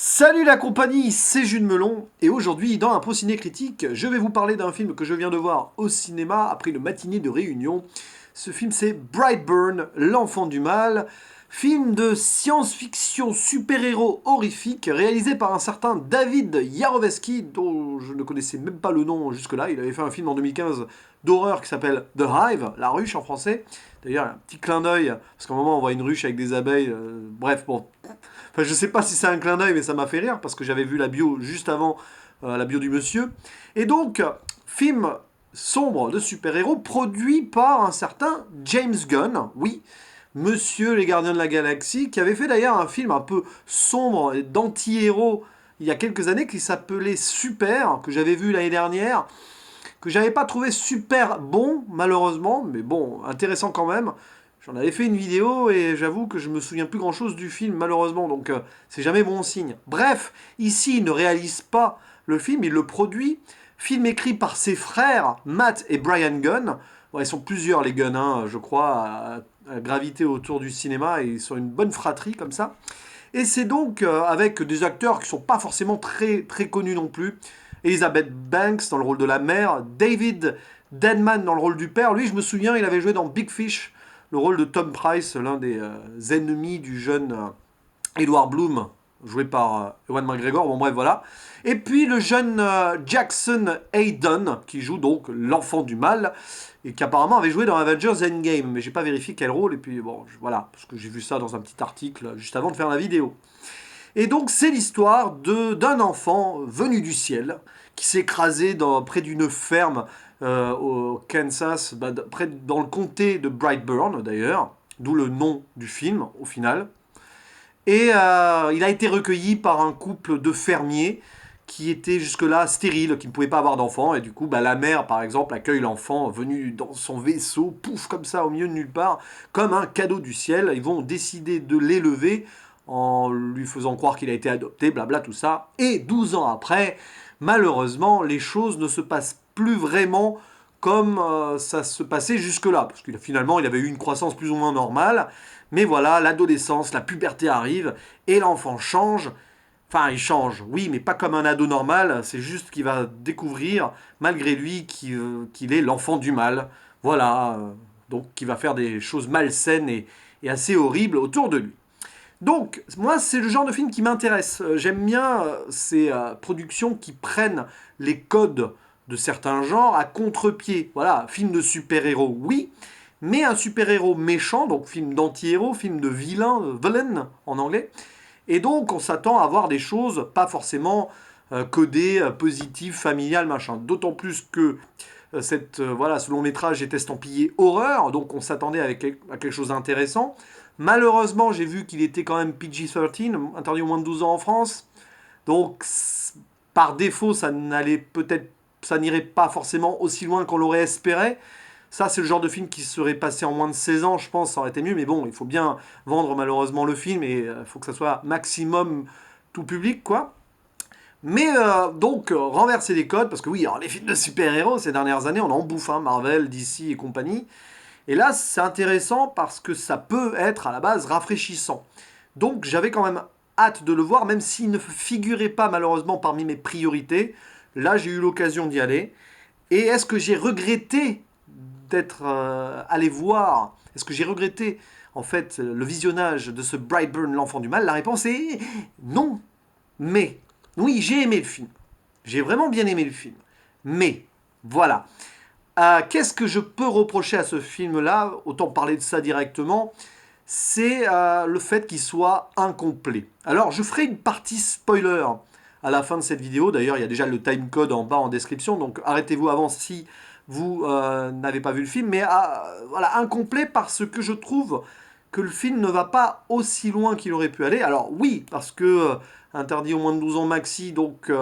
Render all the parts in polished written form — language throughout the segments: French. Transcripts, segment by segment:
Salut la compagnie, c'est Jules Melon, et aujourd'hui, dans un pot ciné critique, je vais vous parler d'un film que je viens de voir au cinéma après une matinée de réunion. Ce film, c'est Brightburn, l'enfant du mal, film de science-fiction super-héros horrifique réalisé par un certain David Yarovesky, dont je ne connaissais même pas le nom jusque-là. Il avait fait un film en 2015 d'horreur qui s'appelle The Hive, la ruche en français. D'ailleurs, un petit clin d'œil, parce qu'à un moment on voit une ruche avec des abeilles. Bref, bon. Enfin, je sais pas si c'est un clin d'œil, mais ça m'a fait rire, parce que j'avais vu la bio juste avant la bio du monsieur. Et donc, film sombre de super-héros produit par un certain James Gunn, oui, Monsieur les Gardiens de la Galaxie, qui avait fait d'ailleurs un film un peu sombre d'anti-héros il y a quelques années qui s'appelait Super, que j'avais vu l'année dernière, que j'avais pas trouvé super bon, malheureusement, mais bon, intéressant quand même. J'en avais fait une vidéo et j'avoue que je me souviens plus grand chose du film, malheureusement, donc c'est jamais bon signe. Bref, ici, il ne réalise pas le film, il le produit. Film écrit par ses frères, Matt et Brian Gunn. Bon, ils sont plusieurs, les Gunn, hein, je crois, à graviter autour du cinéma, et ils sont une bonne fratrie comme ça. Et c'est donc avec des acteurs qui sont pas forcément très, très connus non plus. Elizabeth Banks dans le rôle de la mère, David Denman dans le rôle du père. Lui, je me souviens, il avait joué dans Big Fish, le rôle de Tom Price, l'un des ennemis du jeune Edward Bloom, joué par Ewan McGregor. Bon, bref, voilà. Et puis le jeune Jackson Hayden, qui joue donc l'enfant du mal, et qui apparemment avait joué dans Avengers Endgame, mais j'ai pas vérifié quel rôle, et puis bon, voilà, parce que j'ai vu ça dans un petit article juste avant de faire la vidéo. Et donc c'est l'histoire d'un enfant venu du ciel, qui s'est écrasé près d'une ferme au Kansas, dans le comté de Brightburn d'ailleurs, d'où le nom du film au final. Et il a été recueilli par un couple de fermiers qui étaient jusque-là stériles, qui ne pouvaient pas avoir d'enfants. Et du coup, la mère, par exemple, accueille l'enfant venu dans son vaisseau, pouf, comme ça, au milieu de nulle part, comme un cadeau du ciel. Ils vont décider de l'élever en lui faisant croire qu'il a été adopté, blabla, tout ça. Et 12 ans après, malheureusement, les choses ne se passent plus vraiment comme ça se passait jusque-là. Parce que finalement, il avait eu une croissance plus ou moins normale. Mais voilà, l'adolescence, la puberté arrive, et l'enfant change. Enfin, il change, oui, mais pas comme un ado normal, c'est juste qu'il va découvrir, malgré lui, qu'il est l'enfant du mal. Voilà, donc qui va faire des choses malsaines et assez horribles autour de lui. Donc, moi, c'est le genre de film qui m'intéresse. J'aime bien ces productions qui prennent les codes de certains genres à contre-pied. Voilà, film de super-héros, oui, mais un super-héros méchant, donc film d'anti-héros, film de vilain, villain en anglais. Et donc, on s'attend à voir des choses pas forcément codées, positives, familiales, machin. D'autant plus que voilà, ce long métrage est estampillé horreur, donc on s'attendait à quelque chose d'intéressant. Malheureusement, j'ai vu qu'il était quand même PG-13, interdit au moins de 12 ans en France. Donc, par défaut, ça n'irait pas forcément aussi loin qu'on l'aurait espéré. Ça, c'est le genre de film qui serait passé en moins de 16 ans, je pense, ça aurait été mieux. Mais bon, il faut bien vendre malheureusement le film et il faut que ça soit maximum tout public, quoi. Mais donc, renverser les codes, parce que oui, alors, les films de super-héros, ces dernières années, on en bouffe, hein, Marvel, DC et compagnie. Et là, c'est intéressant parce que ça peut être à la base rafraîchissant. Donc, j'avais quand même hâte de le voir, même s'il ne figurait pas malheureusement parmi mes priorités. Là, j'ai eu l'occasion d'y aller. Et est-ce que j'ai regretté d'être allé voir? Est-ce que j'ai regretté en fait le visionnage de ce Brightburn, l'enfant du mal? La réponse est non. Mais oui, j'ai aimé le film. J'ai vraiment bien aimé le film. Mais voilà. Qu'est-ce que je peux reprocher à ce film-là? Autant parler de ça directement. C'est le fait qu'il soit incomplet. Alors, je ferai une partie spoiler à la fin de cette vidéo. D'ailleurs, il y a déjà le timecode en bas en description. Donc, arrêtez-vous avant si vous n'avez pas vu le film. Mais voilà, incomplet parce que je trouve que le film ne va pas aussi loin qu'il aurait pu aller. Alors, oui, parce que interdit au moins de 12 ans maxi. Donc,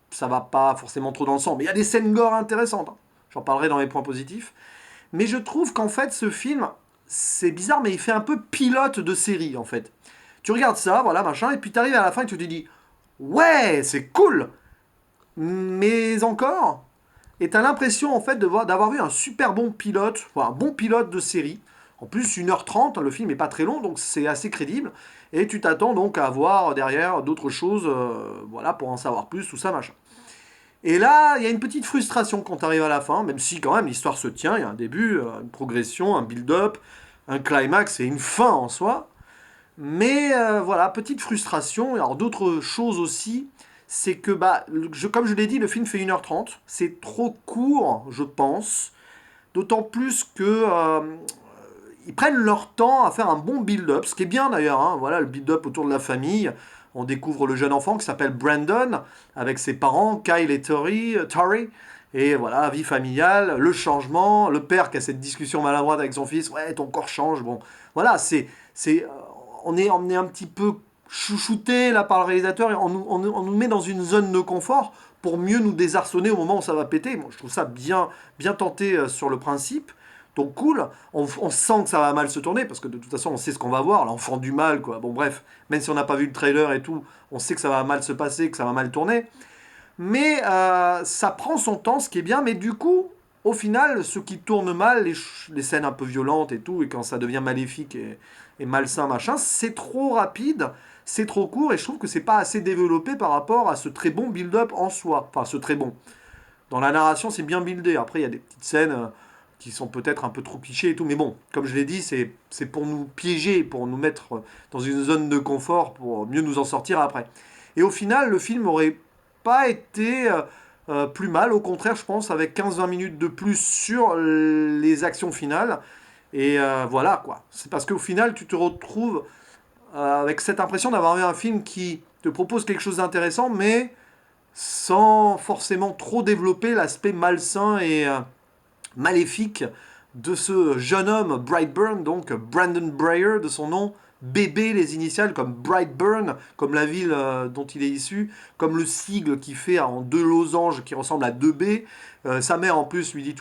ça va pas forcément trop dans le sang. Mais il y a des scènes gore intéressantes, hein. J'en parlerai dans les points positifs. Mais je trouve qu'en fait, ce film, c'est bizarre, mais il fait un peu pilote de série, en fait. Tu regardes ça, voilà, machin, et puis tu arrives à la fin et tu te dis, ouais, c'est cool, mais encore. Et tu as l'impression, en fait, d'avoir vu un super bon pilote, enfin, un bon pilote de série. En plus, 1h30, le film n'est pas très long, donc c'est assez crédible. Et tu t'attends donc à voir derrière d'autres choses, voilà, pour en savoir plus, tout ça, machin. Et là, il y a une petite frustration quand tu arrives à la fin, même si quand même l'histoire se tient, il y a un début, une progression, un build-up, un climax et une fin en soi. Mais voilà, petite frustration. Alors d'autres choses aussi, c'est que, bah, comme je l'ai dit, le film fait 1h30. C'est trop court, je pense. D'autant plus que ils prennent leur temps à faire un bon build-up, ce qui est bien d'ailleurs, hein. Voilà, le build-up autour de la famille. On découvre le jeune enfant qui s'appelle Brandon, avec ses parents, Kyle et Tori. Et voilà, vie familiale, le changement, le père qui a cette discussion maladroite avec son fils, ouais, ton corps change. Bon, voilà, on est un petit peu chouchouté là par le réalisateur et on nous met dans une zone de confort pour mieux nous désarçonner au moment où ça va péter. Bon, je trouve ça bien, bien tenté sur le principe. Donc cool, on sent que ça va mal se tourner, parce que de toute façon on sait ce qu'on va voir, l'enfant du mal, quoi. Bon bref, même si on n'a pas vu le trailer et tout, on sait que ça va mal se passer, que ça va mal tourner. Mais ça prend son temps, ce qui est bien, mais du coup, au final, ce qui tourne mal, les scènes un peu violentes et tout, et quand ça devient maléfique et malsain, machin, c'est trop rapide, c'est trop court, et je trouve que c'est pas assez développé par rapport à ce très bon build-up en soi. Enfin, ce très bon. Dans la narration, c'est bien buildé. Après, il y a des petites scènes qui sont peut-être un peu trop clichés et tout. Mais bon, comme je l'ai dit, c'est pour nous piéger, pour nous mettre dans une zone de confort, pour mieux nous en sortir après. Et au final, le film aurait pas été plus mal. Au contraire, je pense, avec 15-20 minutes de plus sur les actions finales. Et voilà, quoi. C'est parce qu'au final, tu te retrouves avec cette impression d'avoir vu un film qui te propose quelque chose d'intéressant, mais sans forcément trop développer l'aspect malsain et maléfique de ce jeune homme Brightburn, donc Brandon Breyer de son nom, bébé les initiales comme Brightburn, comme la ville dont il est issu, comme le sigle qui fait en deux losanges qui ressemblent à deux B. Sa mère en plus lui dit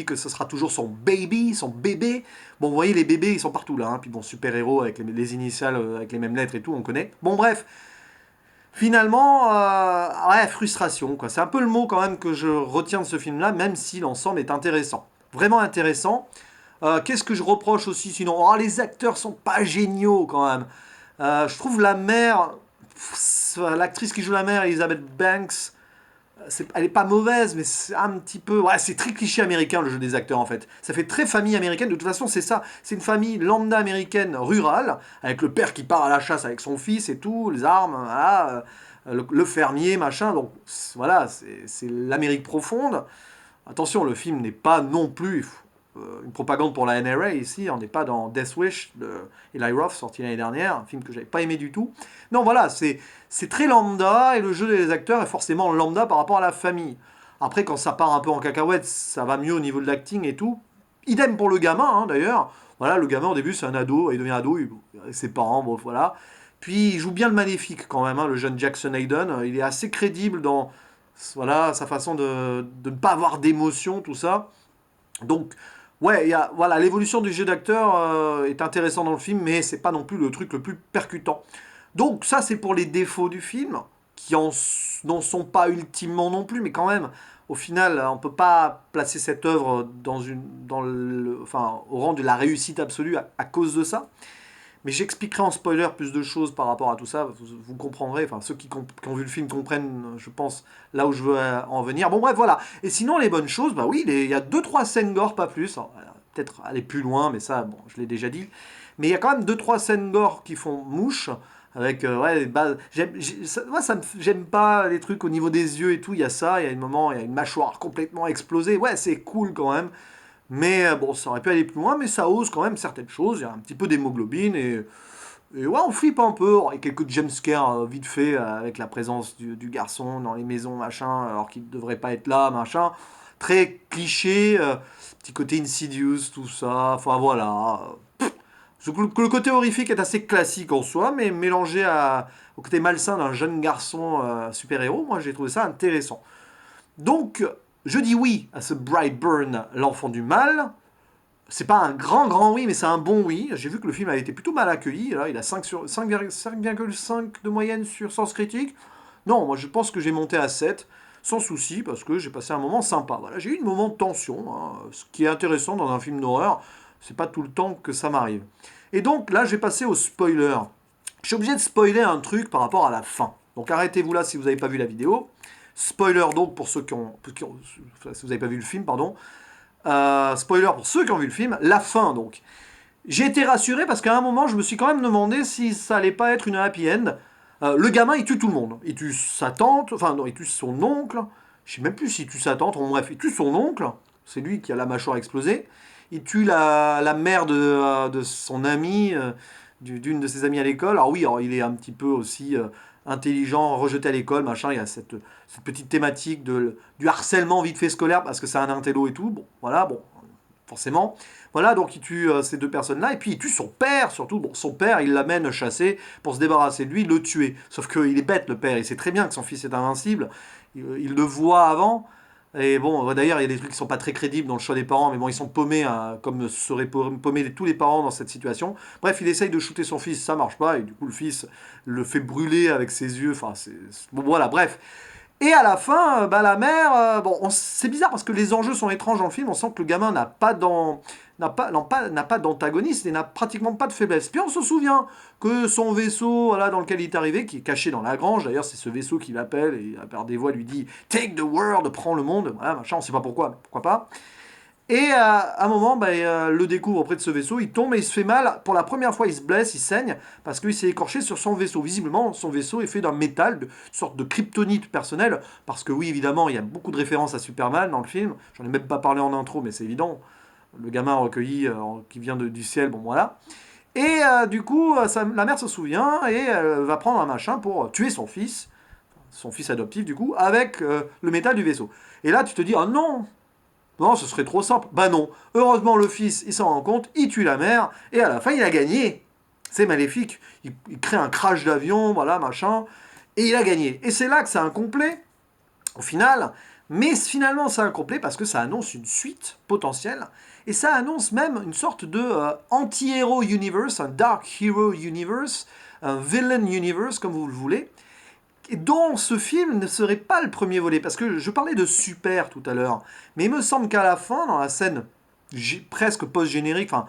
que ce sera toujours son baby, son bébé. Bon, vous voyez les bébés ils sont partout là, hein. Puis bon, super héros avec les initiales avec les mêmes lettres et tout, on connaît. Bon bref, finalement, ouais, frustration, quoi. C'est un peu le mot quand même que je retiens de ce film-là, même si l'ensemble est intéressant. Vraiment intéressant. Qu'est-ce que je reproche aussi sinon? Oh, les acteurs sont pas géniaux quand même. Je trouve la mère, l'actrice qui joue la mère, Elizabeth Banks, elle est pas mauvaise, mais c'est un petit peu. Ouais, c'est très cliché américain le jeu des acteurs en fait. Ça fait très famille américaine. De toute façon, c'est ça. C'est une famille lambda américaine rurale, avec le père qui part à la chasse avec son fils et tout, les armes, voilà, le fermier, machin. Donc voilà, c'est l'Amérique profonde. Attention, le film n'est pas non plus une propagande pour la NRA ici. On n'est pas dans Death Wish de Eli Roth, sorti l'année dernière, un film que j'avais pas aimé du tout. Non, voilà, c'est très lambda et le jeu des acteurs est forcément lambda par rapport à la famille. Après, quand ça part un peu en cacahuète, ça va mieux au niveau de l'acting et tout. Idem pour le gamin, hein, d'ailleurs. Voilà, le gamin au début c'est un ado, il devient ado, avec ses parents, bon voilà. Puis il joue bien le maléfique quand même, hein, le jeune Jackson Hayden. Il est assez crédible dans voilà, sa façon de ne pas avoir d'émotion, tout ça. Donc, ouais, voilà, l'évolution du jeu d'acteur est intéressant dans le film, mais c'est pas non plus le truc le plus percutant. Donc, ça, c'est pour les défauts du film, qui n'en sont pas ultimement non plus, mais quand même, au final, on peut pas placer cette œuvre enfin, au rang de la réussite absolue à cause de ça. Mais j'expliquerai en spoiler plus de choses par rapport à tout ça. Vous comprendrez, enfin ceux qui ont vu le film comprennent, je pense, là où je veux en venir. Bon bref, voilà. Et sinon, les bonnes choses, bah oui, il y a deux trois scènes gore, pas plus. Peut-être aller plus loin, mais ça, bon, je l'ai déjà dit. Mais il y a quand même deux trois scènes gore qui font mouche. Avec, ouais, bah, moi, j'aime pas les trucs au niveau des yeux et tout. Il y a ça, il y a un moment, il y a une mâchoire complètement explosée. Ouais, c'est cool quand même. Mais bon, ça aurait pu aller plus loin, mais ça ose quand même certaines choses. Il y a un petit peu d'hémoglobine et ouais, on flippe un peu. Il y a quelques jumpscares vite fait avec la présence du garçon dans les maisons, machin, alors qu'il ne devrait pas être là, machin. Très cliché, petit côté insidious, tout ça. Enfin voilà. Le côté horrifique est assez classique en soi, mais mélangé au côté malsain d'un jeune garçon super-héros, moi j'ai trouvé ça intéressant. Donc, je dis oui à ce Brightburn, l'enfant du mal. C'est pas un grand grand oui, mais c'est un bon oui. J'ai vu que le film a été plutôt mal accueilli. Là, il a 5,5 de moyenne sur Sens Critique. Non, moi je pense que j'ai monté à 7, sans souci, parce que j'ai passé un moment sympa. Voilà, j'ai eu un moment de tension, hein, ce qui est intéressant dans un film d'horreur. c'est pas tout le temps que ça m'arrive. Et donc là, je vais passer au spoiler. Je suis obligé de spoiler un truc par rapport à la fin. Donc arrêtez-vous là si vous n'avez pas vu la vidéo. Spoiler donc pour ceux enfin, si vous n'avez pas vu le film, pardon. Spoiler pour ceux qui ont vu le film. La fin donc. J'ai été rassuré parce qu'à un moment, je me suis quand même demandé si ça allait pas être une happy end. Le gamin, il tue tout le monde. Il tue sa tante, enfin non, il tue son oncle. Je sais même plus s'il tue sa tante. Bon, bref, il tue son oncle. C'est lui qui a la mâchoire explosée. Il tue la mère de son ami, d'une de ses amies à l'école. Alors oui, alors, il est un petit peu aussi intelligent, rejeté à l'école, machin. Il y a cette petite thématique du harcèlement vite fait scolaire parce que c'est un intello et tout. Bon, voilà, bon, forcément. Voilà, donc il tue ces deux personnes-là, et puis il tue son père, surtout. Bon, son père, il l'amène chasser pour se débarrasser de lui, le tuer. Sauf qu'il est bête, le père, il sait très bien que son fils est invincible, il le voit avant, et bon, d'ailleurs, il y a des trucs qui sont pas très crédibles dans le choix des parents, mais bon, ils sont paumés, hein, comme seraient paumés tous les parents dans cette situation. Bref, il essaye de shooter son fils, ça marche pas, et du coup, le fils le fait brûler avec ses yeux, enfin, bon, voilà, bref. Et à la fin, bah, la mère, bon, c'est bizarre parce que les enjeux sont étranges dans le film. On sent que le gamin n'a pas d'antagoniste et n'a pratiquement pas de faiblesse. Puis on se souvient que son vaisseau, voilà, dans lequel il est arrivé, qui est caché dans la grange, d'ailleurs c'est ce vaisseau qui l'appelle et par des voix lui dit Take the world, prends le monde, voilà, machin, on sait pas pourquoi, mais pourquoi pas. Et à un moment, bah, le découvre auprès de ce vaisseau, il tombe et il se fait mal. Pour la première fois, il se blesse, il saigne, parce qu'il s'est écorché sur son vaisseau. Visiblement, son vaisseau est fait d'un métal, une sorte de kryptonite personnel, parce que oui, évidemment, il y a beaucoup de références à Superman dans le film. J'en ai même pas parlé en intro, mais c'est évident. Le gamin recueilli qui vient du ciel, bon voilà. Et du coup, la mère se souvient et elle va prendre un machin pour tuer son fils adoptif du coup, avec le métal du vaisseau. Et là, tu te dis, oh non, non, ce serait trop simple. Bah non. Heureusement, le fils, il s'en rend compte, il tue la mère, et à la fin, il a gagné. C'est maléfique. Il crée un crash d'avion, voilà, machin, et il a gagné. Et c'est là que c'est incomplet, au final. Mais finalement, c'est incomplet parce que ça annonce une suite potentielle, et ça annonce même une sorte de anti-hero universe, un dark hero universe, un villain universe, comme vous le voulez, et dont ce film ne serait pas le premier volet. Parce que je parlais de super tout à l'heure, mais il me semble qu'à la fin, dans la scène presque post-générique, enfin,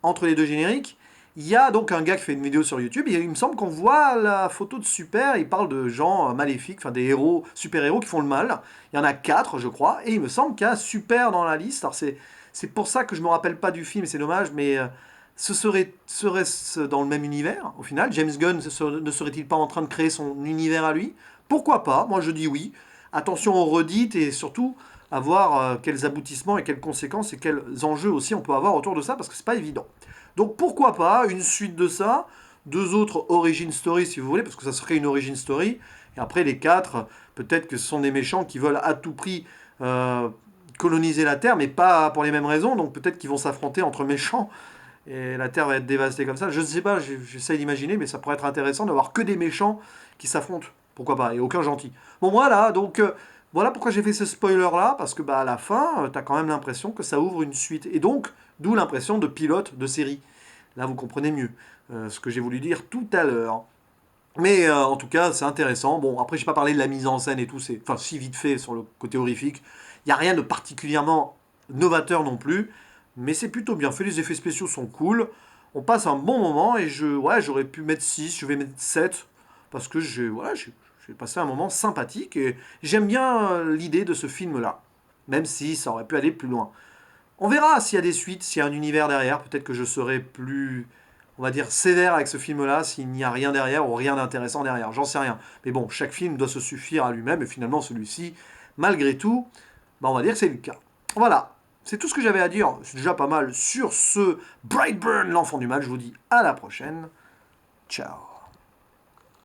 entre les deux génériques, il y a donc un gars qui fait une vidéo sur YouTube, et il me semble qu'on voit la photo de Super, il parle de gens maléfiques, enfin des héros, super-héros qui font le mal. Il y en a 4, je crois, et il me semble qu'il y a Super dans la liste. Alors c'est pour ça que je me rappelle pas du film, c'est dommage, mais serait-ce dans le même univers, au final? James Gunn ne serait-il pas en train de créer son univers à lui? Pourquoi pas? Moi je dis oui. Attention aux redites et surtout à voir quels aboutissements et quelles conséquences et quels enjeux aussi on peut avoir autour de ça, parce que c'est pas évident. Donc pourquoi pas une suite de ça, deux autres origin stories si vous voulez, parce que ça serait une origin story, et après les 4, peut-être que ce sont des méchants qui veulent à tout prix coloniser la Terre, mais pas pour les mêmes raisons, donc peut-être qu'ils vont s'affronter entre méchants, et la Terre va être dévastée comme ça. Je ne sais pas, j'essaie d'imaginer, mais ça pourrait être intéressant d'avoir que des méchants qui s'affrontent. Pourquoi pas, et aucun gentil. Bon voilà, donc voilà pourquoi j'ai fait ce spoiler-là, parce que bah, à la fin, tu as quand même l'impression que ça ouvre une suite. Et donc, d'où l'impression de pilote de série. Là, vous comprenez mieux ce que j'ai voulu dire tout à l'heure. Mais en tout cas, c'est intéressant. Bon, après, j'ai pas parlé de la mise en scène et tout, enfin, si vite fait sur le côté horrifique. Il n'y a rien de particulièrement novateur non plus, mais c'est plutôt bien fait. Les effets spéciaux sont cool. On passe un bon moment et ouais, j'aurais pu mettre 6, je vais mettre 7 parce que j'ai passé un moment sympathique et j'aime bien l'idée de ce film-là, même si ça aurait pu aller plus loin. On verra s'il y a des suites, s'il y a un univers derrière. Peut-être que je serai plus, on va dire, sévère avec ce film-là s'il n'y a rien derrière ou rien d'intéressant derrière. J'en sais rien. Mais bon, chaque film doit se suffire à lui-même et finalement celui-ci, malgré tout, bah, on va dire que c'est le cas. Voilà. C'est tout ce que j'avais à dire. C'est déjà pas mal sur ce Brightburn, l'enfant du mal. Je vous dis à la prochaine. Ciao.